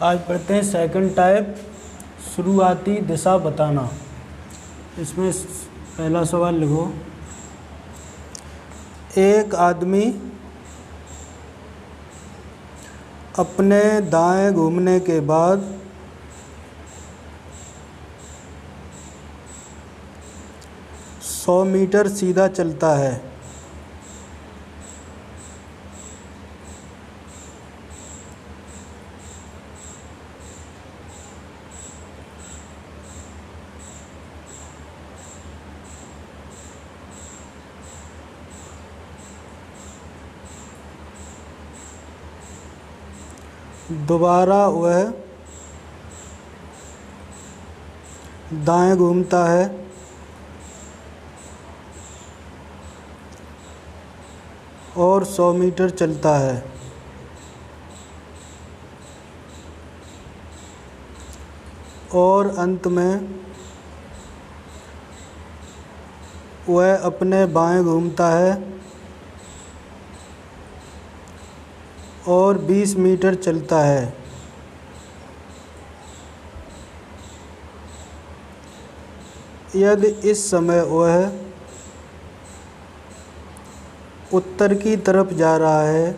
आज पढ़ते हैं सेकंड टाइप, शुरुआती दिशा बताना। इसमें पहला सवाल लिखो। एक आदमी अपने दाएं घूमने के बाद सौ मीटर सीधा चलता है। दोबारा वह दाएं घूमता है और 100 मीटर चलता है। और अंत में वह अपने बाएं घूमता है और 20 मीटर चलता है। यदि इस समय वह उत्तर की तरफ जा रहा है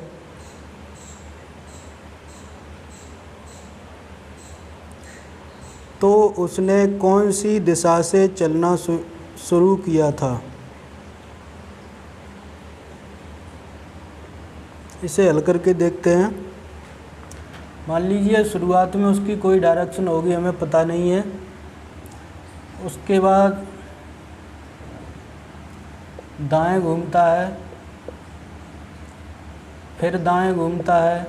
तो उसने कौन सी दिशा से चलना शुरू किया था? इसे हल करके देखते हैं। मान लीजिए शुरुआत में उसकी कोई डायरेक्शन होगी, हमें पता नहीं है। उसके बाद दाएं घूमता है, फिर दाएं घूमता है,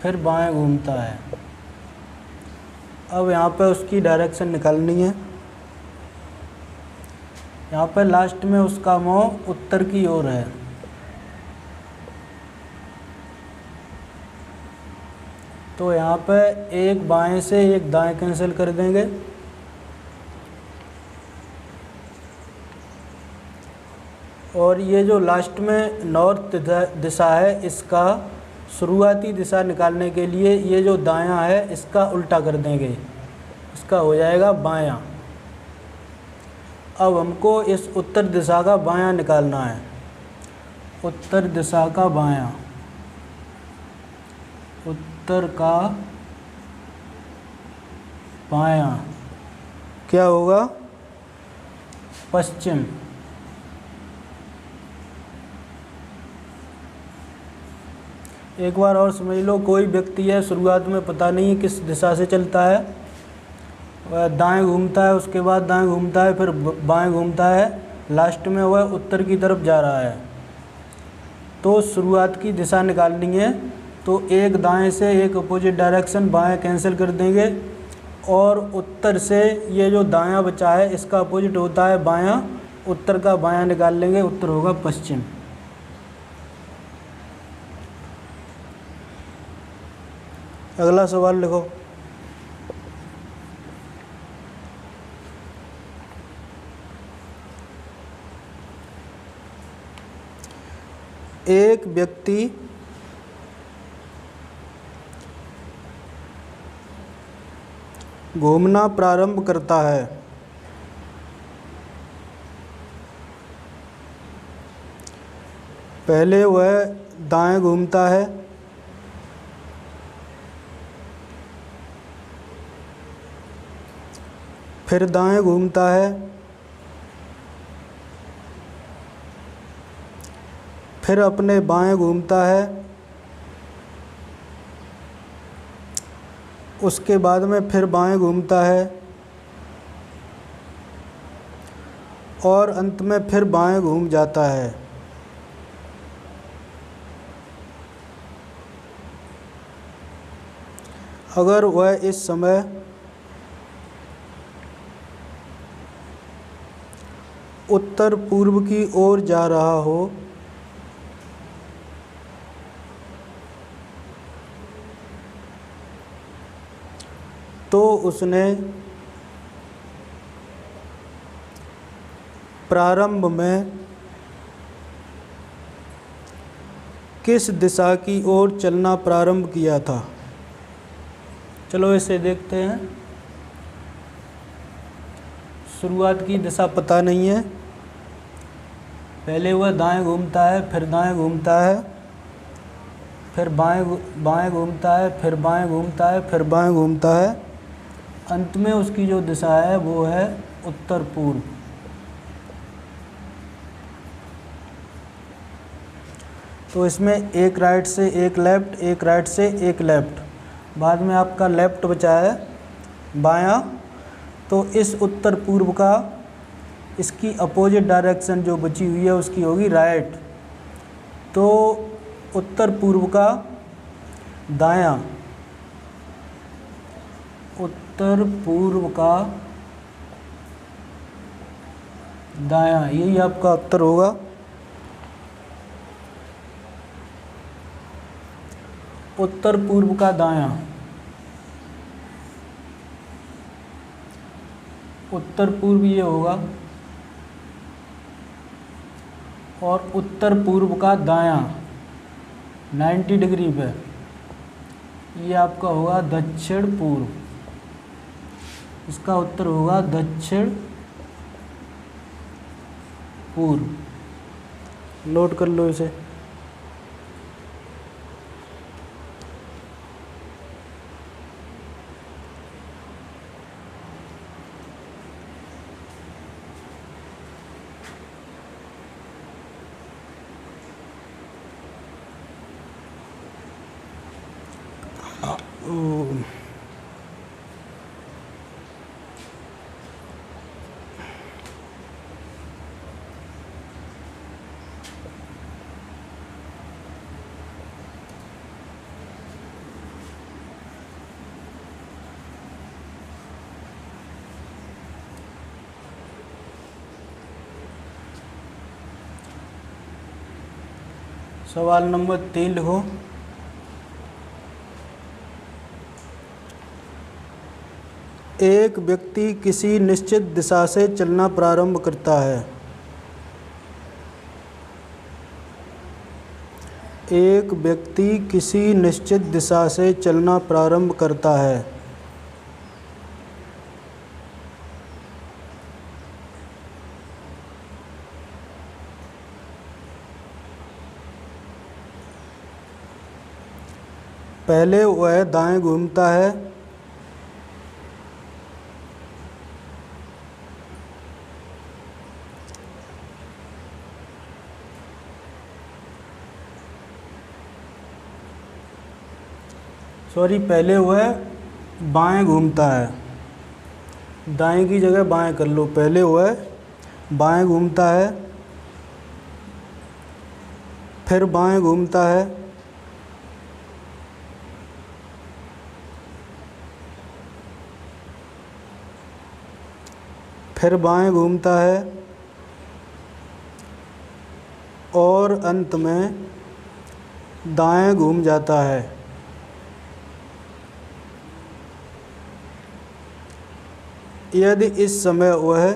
फिर बाएं घूमता है। अब यहाँ पे उसकी डायरेक्शन निकालनी है। यहाँ पे लास्ट में उसका मुँह उत्तर की ओर है। तो यहाँ पे एक बाएं से एक दाएं कैंसिल कर देंगे। और ये जो लास्ट में नॉर्थ दिशा है, इसका शुरुआती दिशा निकालने के लिए ये जो दायां है इसका उल्टा कर देंगे, इसका हो जाएगा बायां। अब हमको इस उत्तर दिशा का बायां निकालना है। उत्तर दिशा का बायां, उत्तर का बायां क्या होगा? पश्चिम। एक बार और समझ लो, कोई व्यक्ति है, शुरुआत में पता नहीं है किस दिशा से चलता है, वह दाएं घूमता है, उसके बाद दाएं घूमता है, फिर बाएं घूमता है, लास्ट में वह उत्तर की तरफ जा रहा है। तो शुरुआत की दिशा निकालनी है, तो एक दाएं से एक अपोजिट डायरेक्शन बाएं कैंसिल कर देंगे। और उत्तर से ये जो दायां बचा है इसका अपोजिट होता है बायां, उत्तर का बायां निकाल लेंगे, उत्तर होगा पश्चिम। अगला सवाल लिखो। एक व्यक्ति घूमना प्रारंभ करता है। पहले वह दाएं घूमता है, फिर दाएं घूमता है, फिर अपने बाएं घूमता है, उसके बाद में फिर बाएं घूमता है और अंत में फिर बाएं घूम जाता है। अगर वह इस समय उत्तर पूर्व की ओर जा रहा हो तो उसने प्रारंभ में किस दिशा की ओर चलना प्रारंभ किया था? चलो इसे देखते हैं। शुरुआत की दिशा पता नहीं है, पहले वह दाएं घूमता है, फिर दाएं घूमता है, फिर बाएं घूमता है, फिर बाएं घूमता है, फिर बाएं घूमता है। अंत में उसकी जो दिशा है वो है उत्तर पूर्व। तो इसमें एक राइट से एक लेफ़्ट, एक राइट से एक लेफ़्ट, बाद में आपका लेफ़्ट बचा है बायां। तो इस उत्तर पूर्व का इसकी अपोजिट डायरेक्शन जो बची हुई है उसकी होगी राइट। तो उत्तर पूर्व का दायां, उत्तर पूर्व का दायां, यही आपका उत्तर होगा। उत्तर पूर्व का दायां, उत्तर पूर्व ये होगा, और उत्तर पूर्व का दायां 90 डिग्री पे ये आपका होगा दक्षिण पूर्व। इसका उत्तर होगा दक्षिण पूर्व। नोट कर लो इसे। सवाल नंबर 3 लिखो। एक व्यक्ति किसी निश्चित दिशा से चलना प्रारंभ करता है। एक व्यक्ति किसी निश्चित दिशा से चलना प्रारंभ करता है। पहले वह दाएं घूमता है, पहले वह बाएं घूमता है, दाएं की जगह बाएं कर लो। पहले वह बाएं घूमता है, फिर बाएं घूमता है, फिर बाएं घूमता है, और अंत में दाएं घूम जाता है। यदि इस समय वह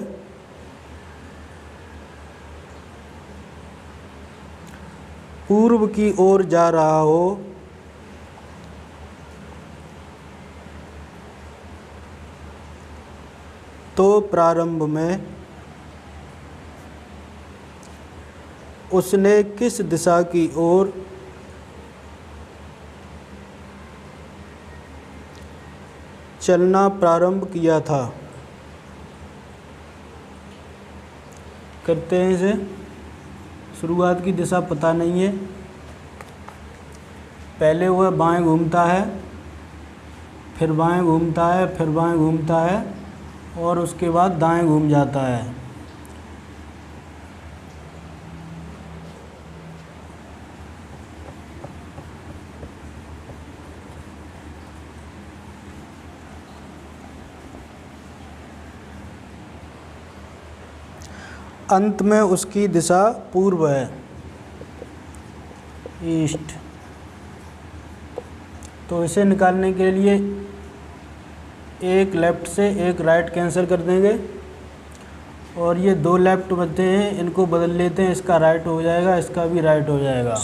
पूर्व की ओर जा रहा हो तो प्रारंभ में उसने किस दिशा की ओर चलना प्रारंभ किया था। करते हैं इसे। शुरुआत की दिशा पता नहीं है, पहले वह बाएं घूमता है, फिर बाएं घूमता है, फिर बाएं घूमता है, और उसके बाद दाएं घूम जाता है। अंत में उसकी दिशा पूर्व है, ईस्ट। तो इसे निकालने के लिए एक लेफ़्ट से एक राइट कैंसिल कर देंगे, और ये दो लेफ़्ट बचते हैं, इनको बदल लेते हैं। इसका राइट हो जाएगा, इसका भी राइट हो जाएगा।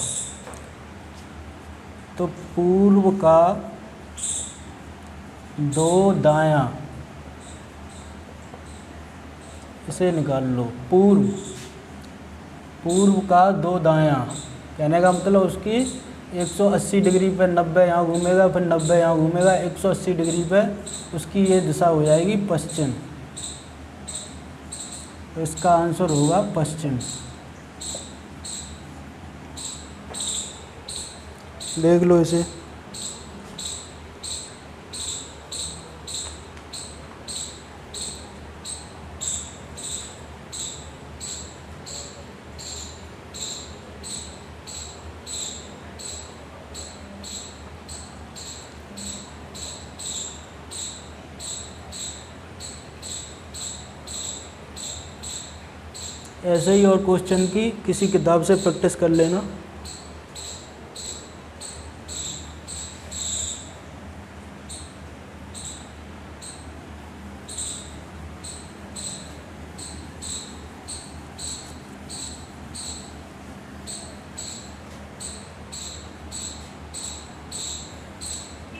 तो पूर्व का दो दायां, इसे निकाल लो। पूर्व, पूर्व का दो दायां, कहने का मतलब उसकी 180 डिग्री पे 90 यहाँ घूमेगा, फिर 90 यहाँ घूमेगा, 180 डिग्री पे उसकी ये दिशा हो जाएगी पश्चिम। तो इसका आंसर होगा पश्चिम। देख लो इसे। ऐसे ही और क्वेश्चन की किसी किताब से प्रैक्टिस कर लेना।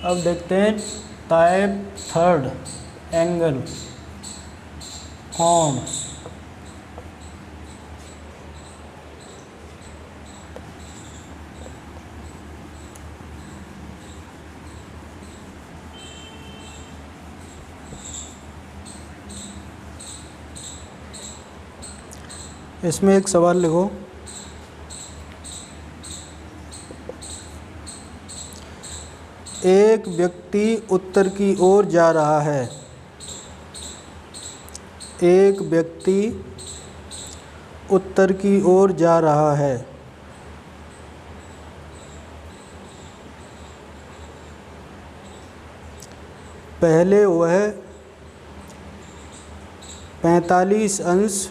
अब देखते हैं टाइप थर्ड, एंगल, कोण। इसमें एक सवाल लिखो। एक व्यक्ति उत्तर की ओर जा रहा है। एक व्यक्ति उत्तर की ओर जा रहा है। पहले वह 45 अंश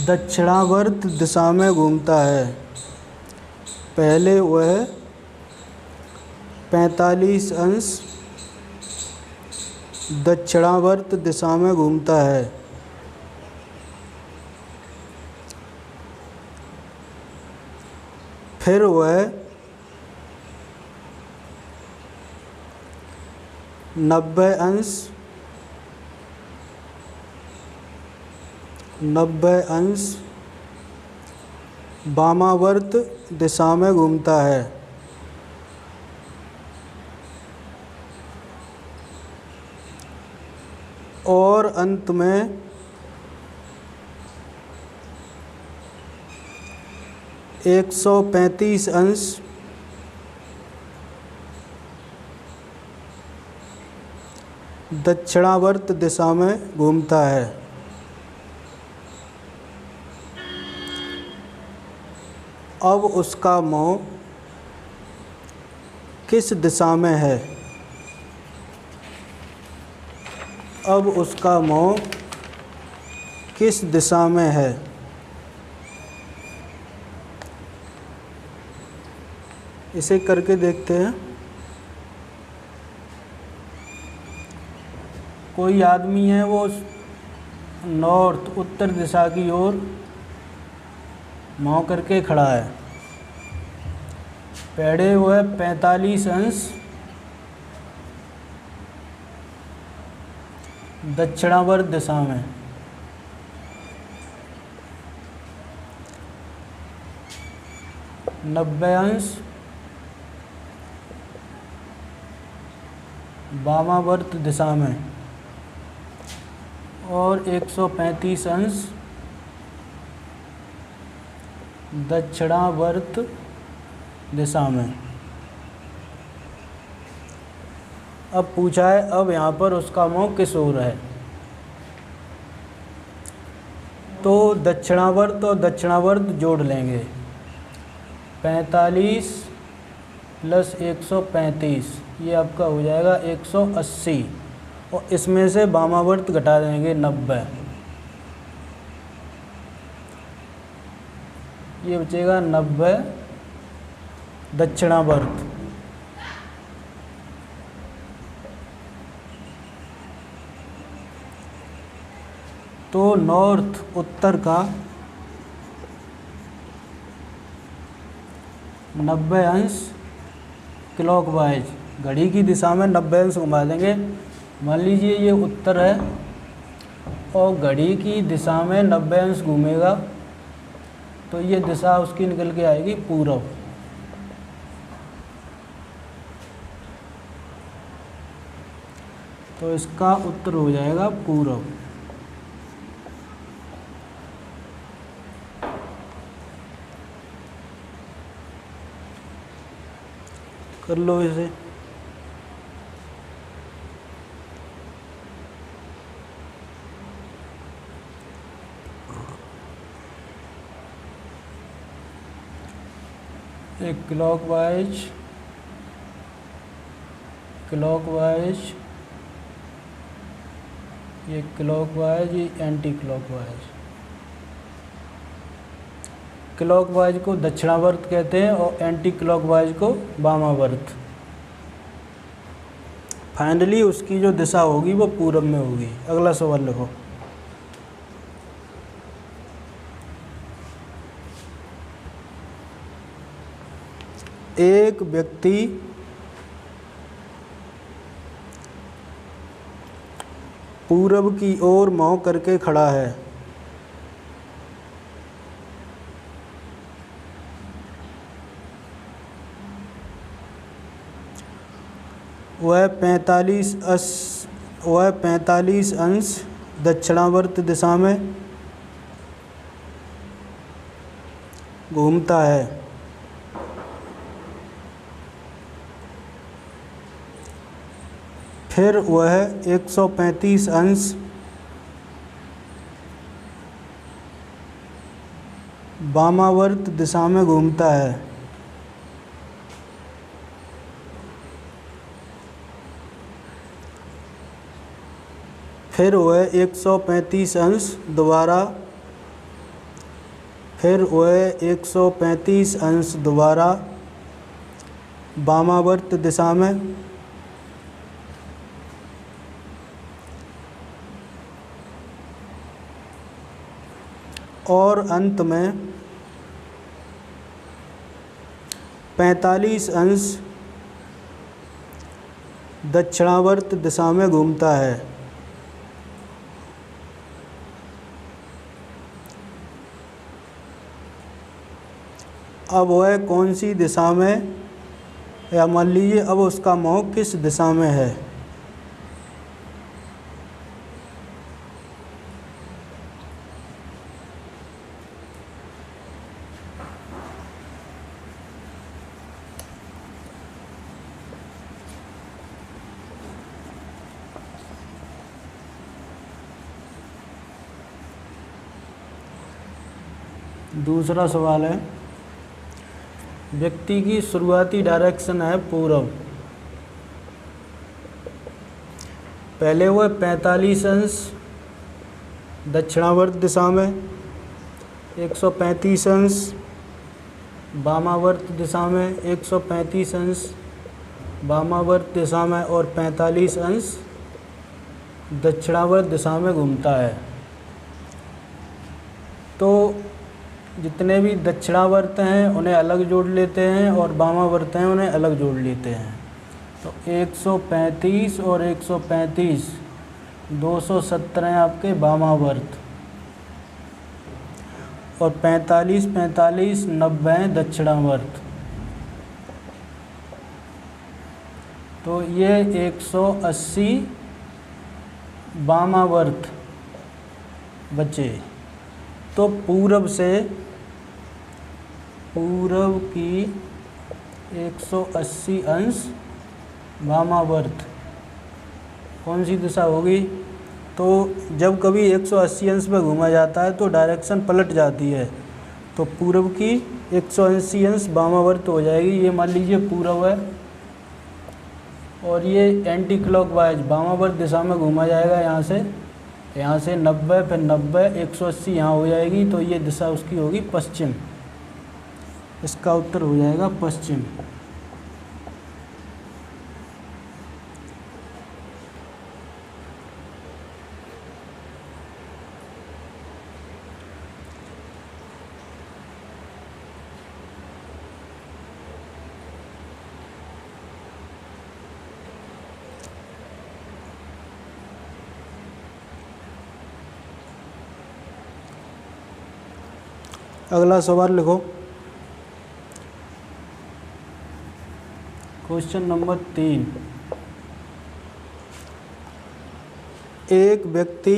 दक्षिणावर्त दिशा में घूमता है। पहले वह 45 अंश दक्षिणावर्त दिशा में घूमता है। फिर वह 90 अंश वामावर्त दिशा में घूमता है। और अंत में 135 अंश दक्षिणावर्त दिशा में घूमता है। अब उसका मुँह किस दिशा में है? अब उसका मुँह किस दिशा में है? इसे करके देखते हैं। कोई आदमी है, वो नॉर्थ, उत्तर दिशा की ओर मुँह करके खड़ा है। पहले वो है 45 अंश दक्षिणावर्त दिशा में, नब्बे अंश वामावर्त दिशा में और 135 अंश दक्षिणावर्त दिशा में। अब पूछा है, अब यहाँ पर उसका मुँह किस ओर है? तो दक्षिणावर्त और दक्षिणावर्त जोड़ लेंगे। 45 प्लस 135, ये आपका हो जाएगा 180, और इसमें से वामावर्त घटा देंगे 90, ये बचेगा 90 दक्षिणावर्त। तो नॉर्थ, उत्तर का 90 अंश क्लॉकवाइज, घड़ी की दिशा में 90 अंश घुमा देंगे। मान लीजिए ये उत्तर है और घड़ी की दिशा में 90 अंश घूमेगा, तो ये दिशा उसकी निकल के आएगी पूरब। तो इसका उत्तर हो जाएगा पूरब। कर लो इसे। एक क्लॉकवाइज, ये क्लॉकवाइज, ये एंटी क्लॉकवाइज। क्लॉकवाइज को दक्षिणावर्त कहते हैं और एंटी क्लॉकवाइज को वामावर्त। फाइनली उसकी जो दिशा होगी वो पूरब में होगी। अगला सवाल लिखो। एक व्यक्ति पूरब की ओर मुंह करके खड़ा है। वह 45 अंश दक्षिणावर्त दिशा में घूमता है। फिर वह 135 अंश वामावर्त दिशा में घूमता है। फिर वह 135 अंश दोबारा वामावर्त दिशा में और अंत में 45 अंश दक्षिणावर्त दिशा में घूमता है। अब वह कौन सी दिशा में, या मान लीजिए अब उसका मुंह किस दिशा में है। दूसरा सवाल है, व्यक्ति की शुरुआती डायरेक्शन है पूरब। पहले वह 45 अंश दक्षिणावर्त दिशा में, 135 अंश वामावर्त दिशा में, 135 अंश वामावर्त दिशा में और 45 अंश दक्षिणावर्त दिशा में घूमता है। तो जितने भी दक्षिणावर्त हैं उन्हें अलग जोड़ लेते हैं और वामावर्त हैं उन्हें अलग जोड़ लेते हैं। तो 135 और 135 217 हैं आपके वामावर्त और 45 90 हैं दक्षिणावर्त। तो ये 180 वामावर्त बचे। तो पूरब की 180 अंश वामावर्त कौन सी दिशा होगी। तो जब कभी 180 अंश में घूमा जाता है तो डायरेक्शन पलट जाती है। तो पूरब की 180 अंश वामावर्त हो जाएगी। ये मान लीजिए पूरब है और ये एंटी क्लॉकवाइज वामावर्त दिशा में घूमा जाएगा। यहाँ से 90, फिर 90, 180 यहाँ हो जाएगी। तो ये दिशा उसकी होगी पश्चिम। इसका उत्तर हो जाएगा पश्चिम। अगला सवाल लिखो। Question number 3। एक व्यक्ति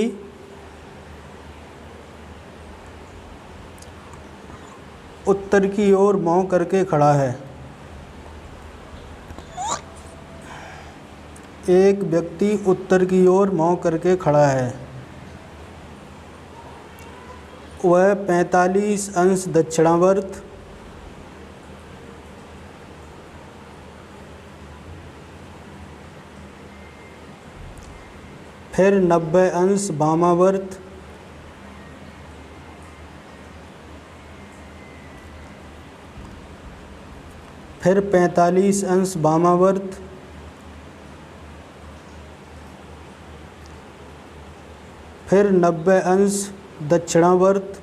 उत्तर की ओर मुंह करके खड़ा है। एक व्यक्ति उत्तर की ओर मुंह करके खड़ा है। वह 45 अंश दक्षिणावर्त, फिर 90 अंश वामावर्त, फिर 45 अंश वामावर्त, फिर 90 अंश दक्षिणावर्त,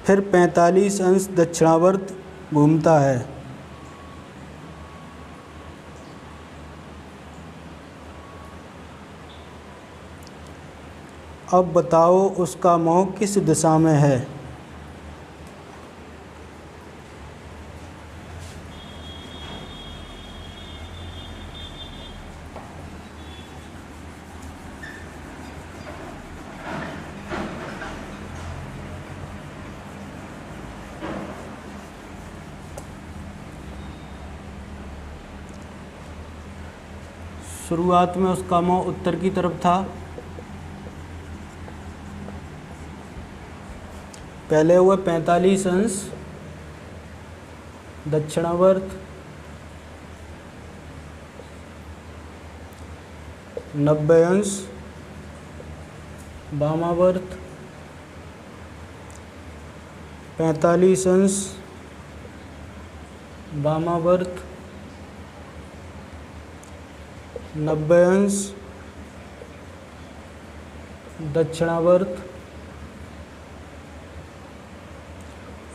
फिर 45 अंश दक्षिणावर्त घूमता है। अब बताओ उसका मुंह किस दिशा में है। शुरुआत में उसका मुंह उत्तर की तरफ था। पहले हुआ 45 अंश दक्षिणावर्त, 90 अंश वामावर्त, 45 अंश वामावर्त, 90 अंश दक्षिणावर्त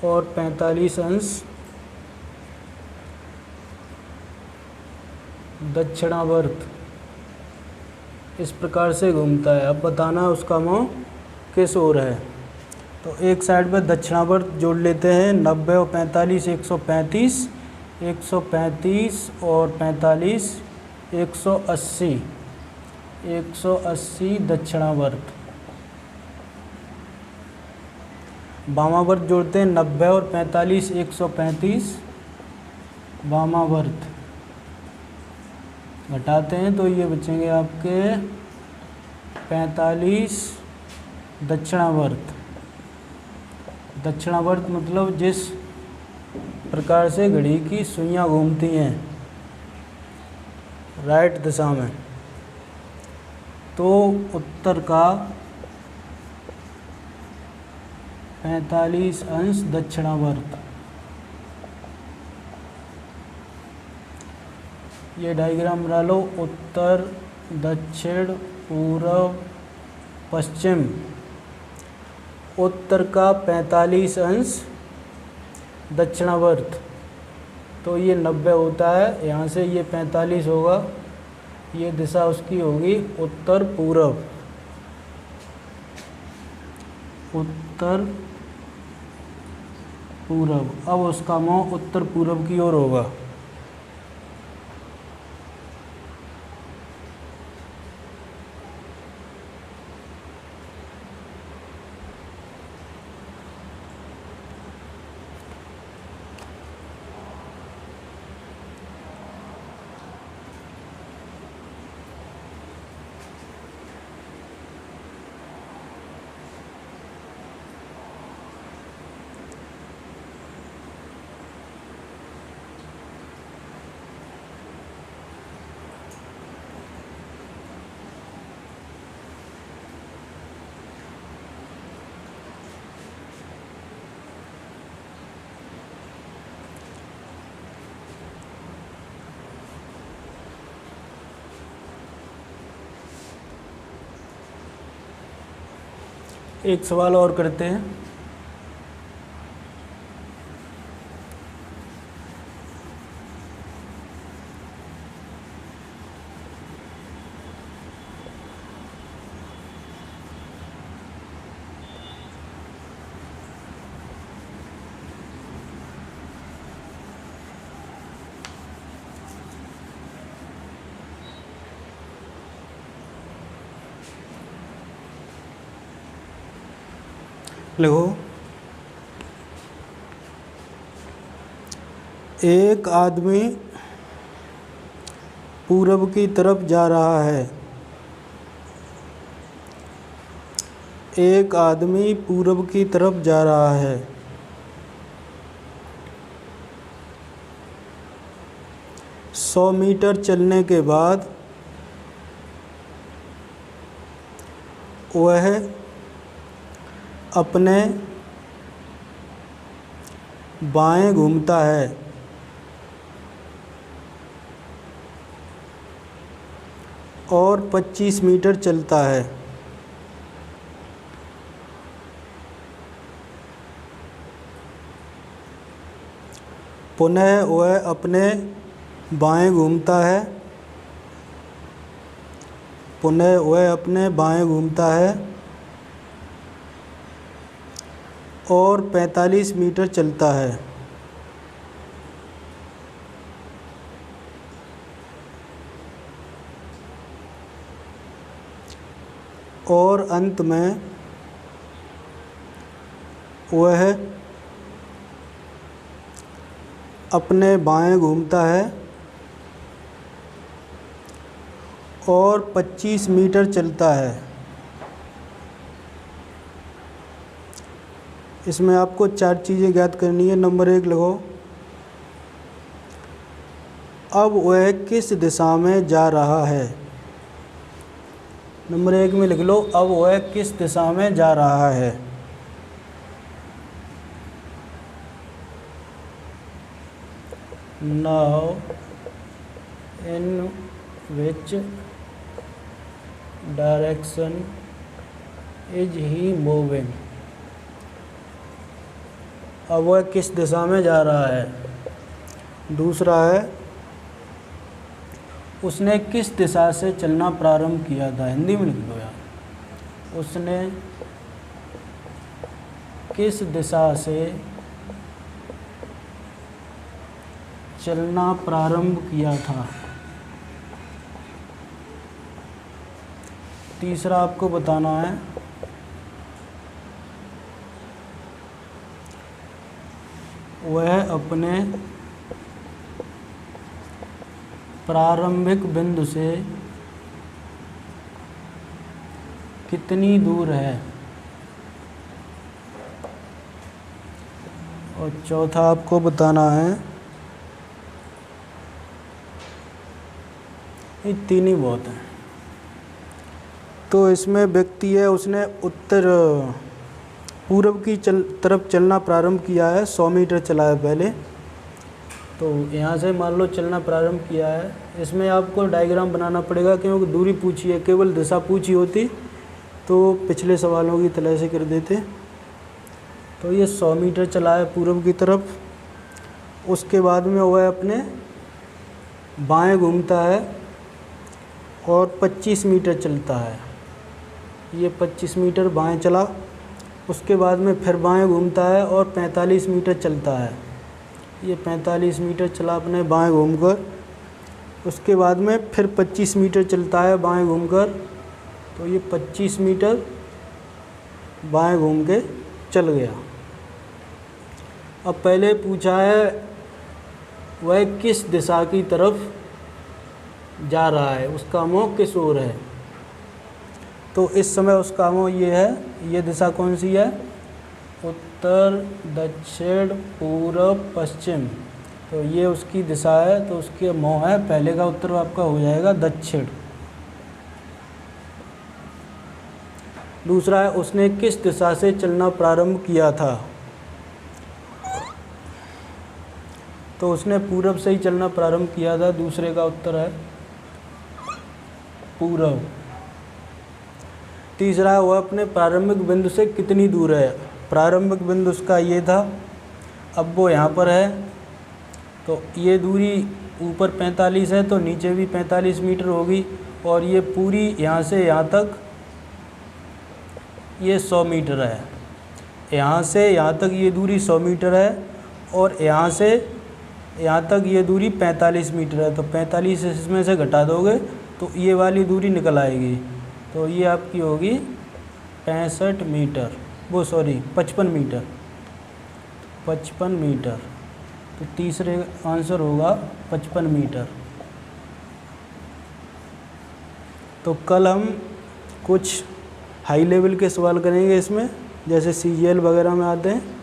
और 45 अंश दक्षिणावर्त इस प्रकार से घूमता है। अब बताना उसका मुंह किस ओर है। तो एक साइड पे दक्षिणावर्त जोड़ लेते हैं। 90 और 45 135, 135 और 45 180, 180 दक्षिणावर्त। वामावर्त जोड़ते हैं। 90 और 45 135 वामावर्त घटाते हैं तो ये बचेंगे आपके 45 दक्षिणावर्त। दक्षिणावर्त मतलब जिस प्रकार से घड़ी की सुइयां घूमती हैं राइट दिशा में, तो उत्तर का 45 अंश दक्षिणावर्त। ये डायग्राम बना लो। उत्तर, दक्षिण, पूर्व, पश्चिम। उत्तर का 45 अंश दक्षिणावर्त, तो ये 90 होता है। यहाँ से ये 45 होगा। ये दिशा उसकी होगी उत्तर पूर्व। उत्तर पूर्व। अब उसका मुंह उत्तर पूर्व की ओर होगा। एक सवाल और करते हैं। लिखो, एक आदमी पूरब की तरफ जा रहा है। एक आदमी पूरब की तरफ जा रहा है। 100 मीटर चलने के बाद वह अपने बाएं घूमता है और 25 मीटर चलता है। पुनः वह अपने बाएं घूमता है। पुनः वह अपने बाएं घूमता है और 45 मीटर चलता है। और अंत में वह अपने बाएं घूमता है और 25 मीटर चलता है। इसमें आपको 4 चीज़ें ज्ञात करनी है। नंबर 1 लिखो, अब वह किस दिशा में जा रहा है। नंबर 1 में लिख लो, अब वह किस दिशा में जा रहा है। Now in which direction is he moving? अब वह किस दिशा में जा रहा है। दूसरा है, उसने किस दिशा से चलना प्रारंभ किया था। हिंदी में लिख दो यार, उसने किस दिशा से चलना प्रारंभ किया था। तीसरा आपको बताना है, वह अपने प्रारंभिक बिंदु से कितनी दूर है। और चौथा आपको बताना है, ये 3 ही बहुत हैं। तो इसमें व्यक्ति है, उसने उत्तर पूरब की तरफ चलना प्रारंभ किया है। 100 मीटर चला है पहले, तो यहाँ से मान लो चलना प्रारंभ किया है। इसमें आपको डायग्राम बनाना पड़ेगा, क्योंकि दूरी पूछी है। केवल दिशा पूछी होती तो पिछले सवालों की तरह से कर देते। तो ये 100 मीटर चला है पूरब की तरफ। उसके बाद में वह अपने बाएं घूमता है और 25 मीटर चलता है। ये 25 मीटर बाएं चला। उसके बाद में फिर बाएं घूमता है और 45 मीटर चलता है। ये 45 मीटर चला अपने बाएं घूमकर। उसके बाद में फिर 25 मीटर चलता है बाएं घूमकर। तो ये 25 मीटर बाएं घूम के चल गया। अब पहले पूछा है वह किस दिशा की तरफ जा रहा है, उसका मुँह किस ओर है। तो इस समय उसका मुँह ये है। ये दिशा कौन सी है, उत्तर, दक्षिण, पूर्व, पश्चिम। तो ये उसकी दिशा है, तो उसके मुँह है। पहले का उत्तर आपका हो जाएगा दक्षिण। दूसरा है, उसने किस दिशा से चलना प्रारंभ किया था। तो उसने पूरब से ही चलना प्रारंभ किया था। दूसरे का उत्तर है पूरब। तीसरा, वह अपने प्रारंभिक बिंदु से कितनी दूर है। प्रारंभिक बिंदु उसका ये था, अब वो यहाँ पर है। तो ये दूरी ऊपर 45 है, तो नीचे भी 45 मीटर होगी। और ये पूरी यहाँ से यहाँ तक ये 100 मीटर है। यहाँ से यहाँ तक ये दूरी 100 मीटर है और यहाँ से यहाँ तक ये दूरी 45 मीटर है। तो 45 इसमें से घटा दोगे तो ये वाली दूरी निकल आएगी। तो ये आपकी होगी 65 मीटर। वो सॉरी 55 मीटर, 55 मीटर। तो तीसरे आंसर होगा 55 मीटर। तो कल हम कुछ हाई लेवल के सवाल करेंगे इसमें, जैसे CGL वगैरह में आते हैं।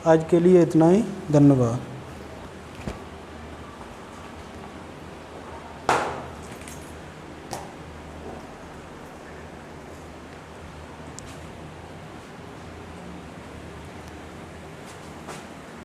आज के लिए इतना ही, धन्यवाद।